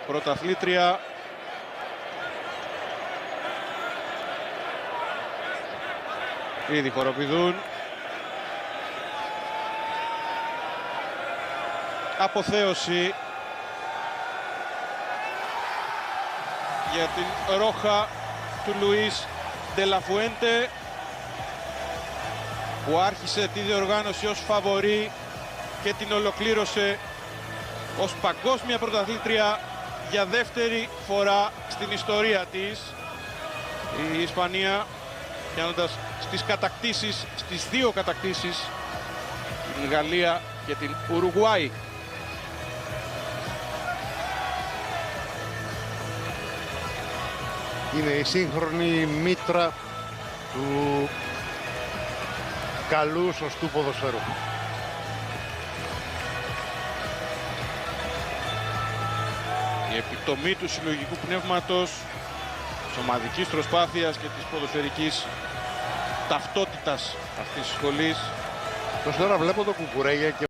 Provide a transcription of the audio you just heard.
πρωταθλήτρια. Ήδη χοροπηδούν. Αποθέωση για την ρόχα του Λουίς Ντε Λα Φουέντε, που άρχισε τη διοργάνωση ως φαβορί και την ολοκλήρωσε ως παγκόσμια πρωταθλήτρια για δεύτερη φορά στην ιστορία της. Η Ισπανία πιάνοντας στις κατακτήσεις, στις δύο κατακτήσεις, την Γαλλία και την Ουρουγουάη. Είναι η σύγχρονη μήτρα του καλού σωστού ποδοσφαίρου. Η επιτομή του συλλογικού πνεύματος, της ομαδικής προσπάθειας και της ποδοσφαιρικής ταυτότητας αυτής της σχολής. Τώρα βλέπω το Κουκουρέγια και